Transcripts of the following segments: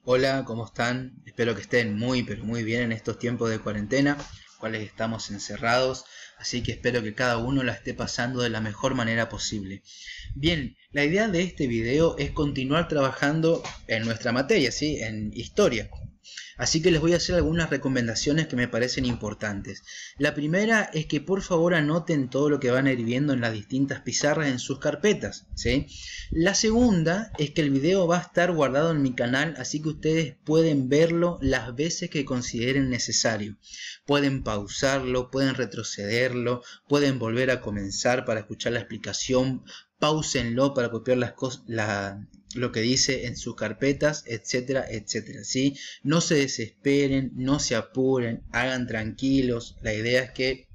Hola, ¿cómo están? Espero que estén muy, pero muy bien en estos tiempos de cuarentena, cuales estamos encerrados, así que espero que cada uno la esté pasando de la mejor manera posible. Bien, la idea de este video es continuar trabajando en nuestra materia, ¿sí? En historia. Así que les voy a hacer algunas recomendaciones que me parecen importantes. La primera es que por favor anoten todo lo que van a ir viendo en las distintas pizarras en sus carpetas, ¿sí? La segunda es que el video va a estar guardado en mi canal, así que ustedes pueden verlo las veces que consideren necesario. Pueden pausarlo, pueden retrocederlo, pueden volver a comenzar para escuchar la explicación, páusenlo para copiar lo que dice en sus carpetas, etcétera, etcétera, ¿sí? No se desesperen, no se apuren, hagan tranquilos. La idea es que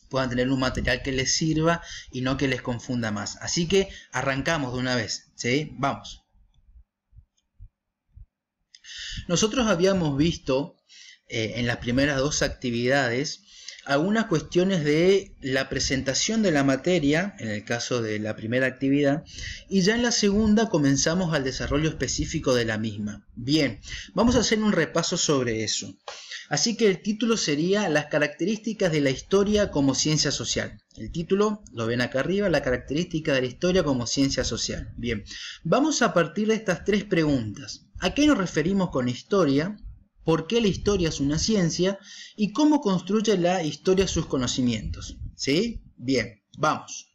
puedan tener un material que les sirva y no que les confunda más. Así que arrancamos de una vez, ¿sí? Vamos. Nosotros habíamos visto en las primeras dos actividades algunas cuestiones de la presentación de la materia, en el caso de la primera actividad, y ya en la segunda comenzamos al desarrollo específico de la misma. Bien, vamos a hacer un repaso sobre eso. Así que el título sería Las características de la historia como ciencia social. El título lo ven acá arriba, la característica de la historia como ciencia social. Bien, vamos a partir de estas tres preguntas. ¿A qué nos referimos con historia? ¿Por qué la historia es una ciencia? ¿Y cómo construye la historia sus conocimientos? ¿Sí? Bien, vamos.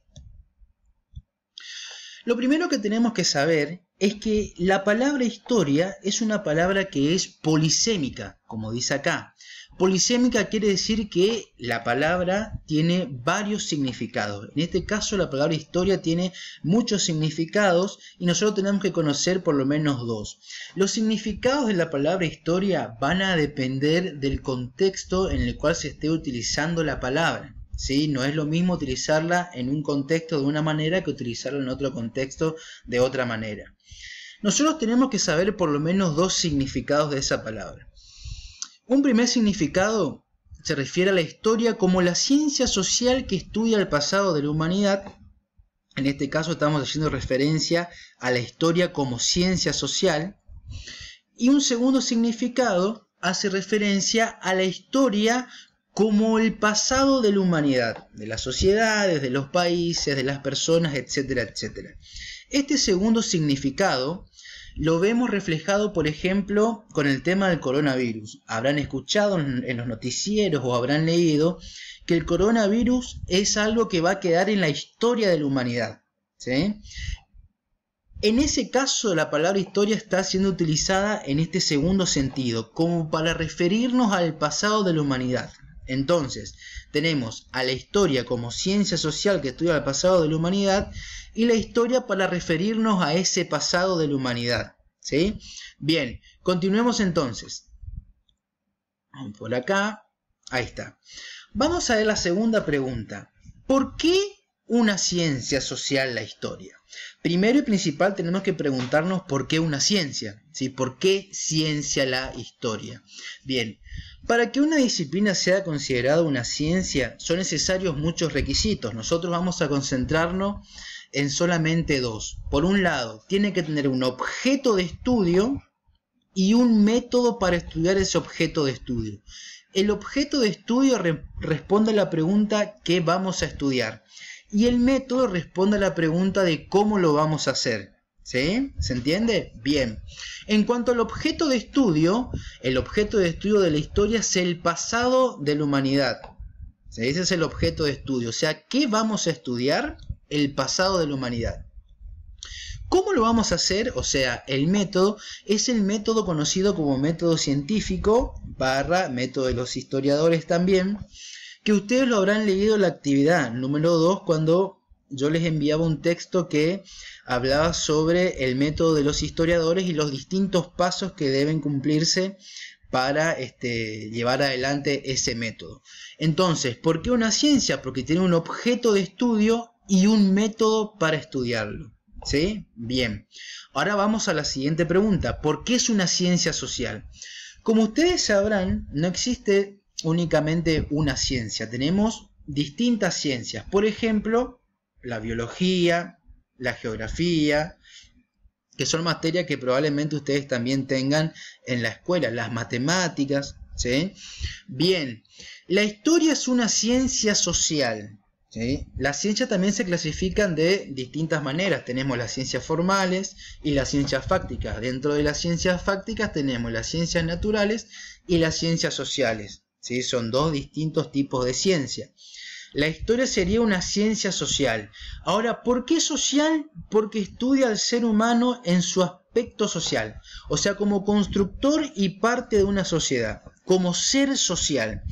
Lo primero que tenemos que saber es que la palabra historia es una palabra que es polisémica, como dice acá. Polisémica quiere decir que la palabra tiene varios significados. En este caso la palabra historia tiene muchos significados y nosotros tenemos que conocer por lo menos dos. Los significados de la palabra historia van a depender del contexto en el cual se esté utilizando la palabra. ¿Sí? No es lo mismo utilizarla en un contexto de una manera que utilizarla en otro contexto de otra manera. Nosotros tenemos que saber por lo menos dos significados de esa palabra. Un primer significado se refiere a la historia como la ciencia social que estudia el pasado de la humanidad. En este caso estamos haciendo referencia a la historia como ciencia social. Y un segundo significado hace referencia a la historia como el pasado de la humanidad, de las sociedades, de los países, de las personas, etcétera, etcétera. Este segundo significado lo vemos reflejado, por ejemplo, con el tema del coronavirus. Habrán escuchado en los noticieros o habrán leído que el coronavirus es algo que va a quedar en la historia de la humanidad, ¿sí? En ese caso, la palabra historia está siendo utilizada en este segundo sentido, como para referirnos al pasado de la humanidad. Entonces, tenemos a la historia como ciencia social que estudia el pasado de la humanidad y la historia para referirnos a ese pasado de la humanidad, ¿sí? Bien, continuemos entonces. Vamos por acá, ahí está. Vamos a ver la segunda pregunta. ¿Por qué una ciencia social la historia? Primero y principal tenemos que preguntarnos por qué una ciencia, ¿sí? ¿Por qué ciencia la historia? Bien, para que una disciplina sea considerada una ciencia son necesarios muchos requisitos. Nosotros vamos a concentrarnos en solamente dos. Por un lado, tiene que tener un objeto de estudio y un método para estudiar ese objeto de estudio. El objeto de estudio responde a la pregunta ¿qué vamos a estudiar? Y el método responde a la pregunta de cómo lo vamos a hacer. ¿Sí? ¿Se entiende? Bien. En cuanto al objeto de estudio, el objeto de estudio de la historia es el pasado de la humanidad. ¿Sí? Ese es el objeto de estudio. O sea, ¿qué vamos a estudiar? El pasado de la humanidad. ¿Cómo lo vamos a hacer? O sea, el método es el método conocido como método científico, / método de los historiadores también, que ustedes lo habrán leído en la actividad número 2 cuando yo les enviaba un texto que hablaba sobre el método de los historiadores y los distintos pasos que deben cumplirse para llevar adelante ese método. Entonces, ¿por qué una ciencia? Porque tiene un objeto de estudio y un método para estudiarlo. ¿Sí? Bien. Ahora vamos a la siguiente pregunta. ¿Por qué es una ciencia social? Como ustedes sabrán, no existe únicamente una ciencia. Tenemos distintas ciencias. Por ejemplo, la biología, la geografía, que son materias que probablemente ustedes también tengan en la escuela, las matemáticas, ¿sí? Bien, la historia es una ciencia social, ¿sí? Las ciencias también se clasifican de distintas maneras. Tenemos las ciencias formales y las ciencias fácticas. Dentro de las ciencias fácticas tenemos las ciencias naturales y las ciencias sociales, ¿sí? Son dos distintos tipos de ciencia. La historia sería una ciencia social. Ahora, ¿por qué social? Porque estudia al ser humano en su aspecto social, o sea, como constructor y parte de una sociedad, como ser social.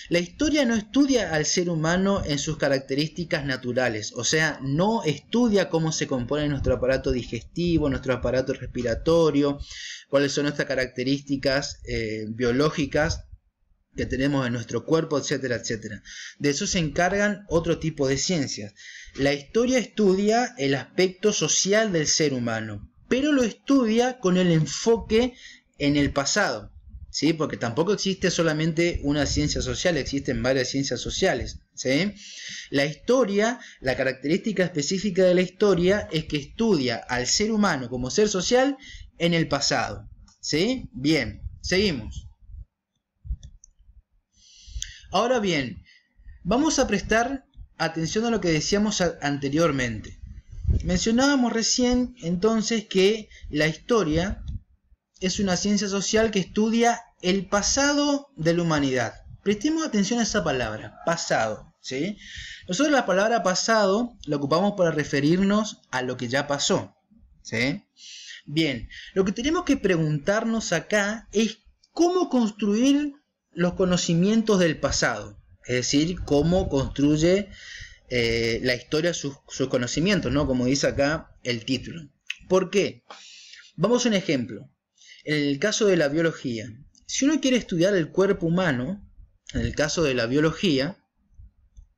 La historia no estudia al ser humano en sus características naturales, o sea, no estudia cómo se compone nuestro aparato digestivo, nuestro aparato respiratorio, cuáles son nuestras características biológicas que tenemos en nuestro cuerpo, etcétera, etcétera. De eso se encargan otro tipo de ciencias. La historia estudia el aspecto social del ser humano, pero lo estudia con el enfoque en el pasado, ¿sí? Porque tampoco existe solamente una ciencia social, existen varias ciencias sociales, ¿sí? La historia, la característica específica de la historia es que estudia al ser humano como ser social en el pasado, ¿sí? Bien, seguimos. Ahora bien, vamos a prestar atención a lo que decíamos anteriormente. Mencionábamos recién entonces que la historia es una ciencia social que estudia el pasado de la humanidad. Prestemos atención a esa palabra, pasado, ¿sí? Nosotros la palabra pasado la ocupamos para referirnos a lo que ya pasó, ¿sí? Bien, lo que tenemos que preguntarnos acá es cómo construir los conocimientos del pasado, es decir, cómo construye la historia sus conocimientos, ¿no? Como dice acá el título. ¿Por qué? Vamos a un ejemplo. En el caso de la biología, si uno quiere estudiar el cuerpo humano, en el caso de la biología,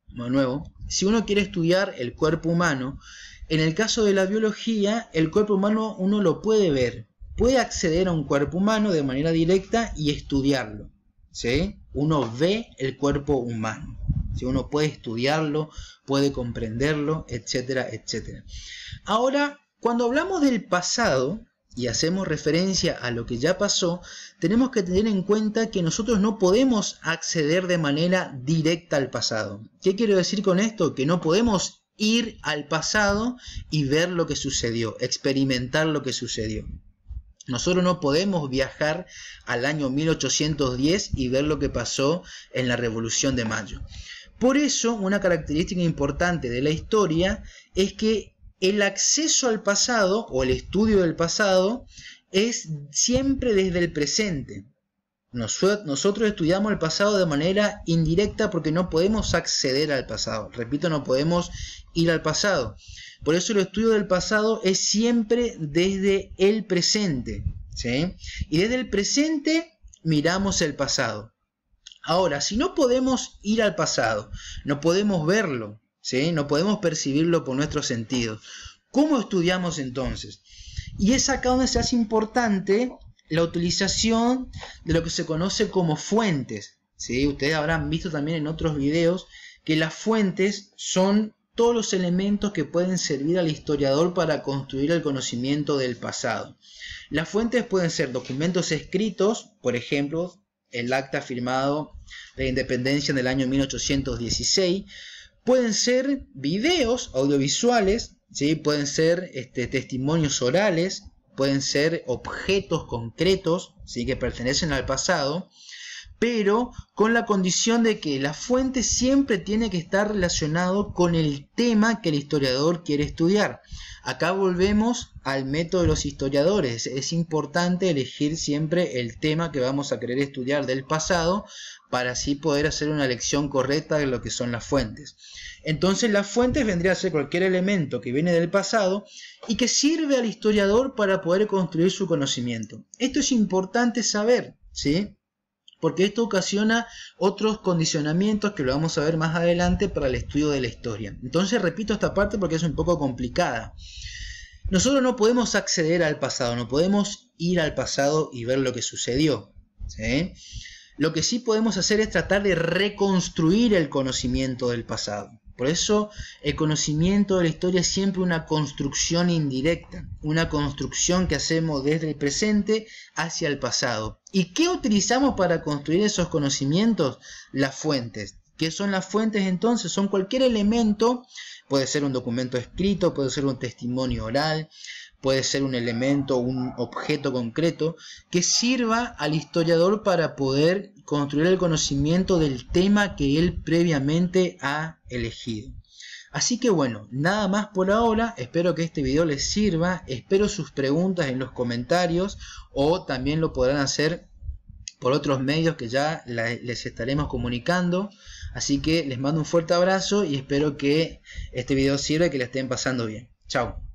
de nuevo, si uno quiere estudiar el cuerpo humano, en el caso de la biología, el cuerpo humano uno lo puede ver, puede acceder a un cuerpo humano de manera directa y estudiarlo, ¿sí? Uno ve el cuerpo humano, ¿sí? Uno puede estudiarlo, puede comprenderlo, etcétera, etcétera. Ahora, cuando hablamos del pasado y hacemos referencia a lo que ya pasó, tenemos que tener en cuenta que nosotros no podemos acceder de manera directa al pasado. ¿Qué quiero decir con esto? Que no podemos ir al pasado y ver lo que sucedió, experimentar lo que sucedió. Nosotros no podemos viajar al año 1810 y ver lo que pasó en la Revolución de Mayo. Por eso, una característica importante de la historia es que el acceso al pasado o el estudio del pasado es siempre desde el presente. Nosotros estudiamos el pasado de manera indirecta porque no podemos acceder al pasado. Repito, no podemos ir al pasado. Por eso el estudio del pasado es siempre desde el presente, ¿sí? Y desde el presente miramos el pasado. Ahora, si no podemos ir al pasado, no podemos verlo, ¿sí? No podemos percibirlo por nuestros sentidos, ¿cómo estudiamos entonces? Y es acá donde se hace importante la utilización de lo que se conoce como fuentes, ¿sí? Ustedes habrán visto también en otros videos que las fuentes son todos los elementos que pueden servir al historiador para construir el conocimiento del pasado. Las fuentes pueden ser documentos escritos, por ejemplo, el acta firmado de la independencia en el año 1816, pueden ser videos audiovisuales, ¿sí? Pueden ser testimonios orales, pueden ser objetos concretos, ¿sí? Que pertenecen al pasado, pero con la condición de que la fuente siempre tiene que estar relacionado con el tema que el historiador quiere estudiar. Acá volvemos al método de los historiadores. Es importante elegir siempre el tema que vamos a querer estudiar del pasado para así poder hacer una elección correcta de lo que son las fuentes. Entonces las fuentes vendría a ser cualquier elemento que viene del pasado y que sirve al historiador para poder construir su conocimiento. Esto es importante saber, ¿sí? Porque esto ocasiona otros condicionamientos que lo vamos a ver más adelante para el estudio de la historia. Entonces repito esta parte porque es un poco complicada. Nosotros no podemos acceder al pasado, no podemos ir al pasado y ver lo que sucedió, ¿sí? Lo que sí podemos hacer es tratar de reconstruir el conocimiento del pasado. Por eso el conocimiento de la historia es siempre una construcción indirecta, una construcción que hacemos desde el presente hacia el pasado. ¿Y qué utilizamos para construir esos conocimientos? Las fuentes. ¿Qué son las fuentes entonces? Son cualquier elemento, puede ser un documento escrito, puede ser un testimonio oral, puede ser un elemento, un objeto concreto, que sirva al historiador para poder construir el conocimiento del tema que él previamente ha elegido. Así que bueno, nada más por ahora, espero que este video les sirva, espero sus preguntas en los comentarios o también lo podrán hacer por otros medios que ya les estaremos comunicando. Así que les mando un fuerte abrazo y espero que este video sirva y que la estén pasando bien. Chao.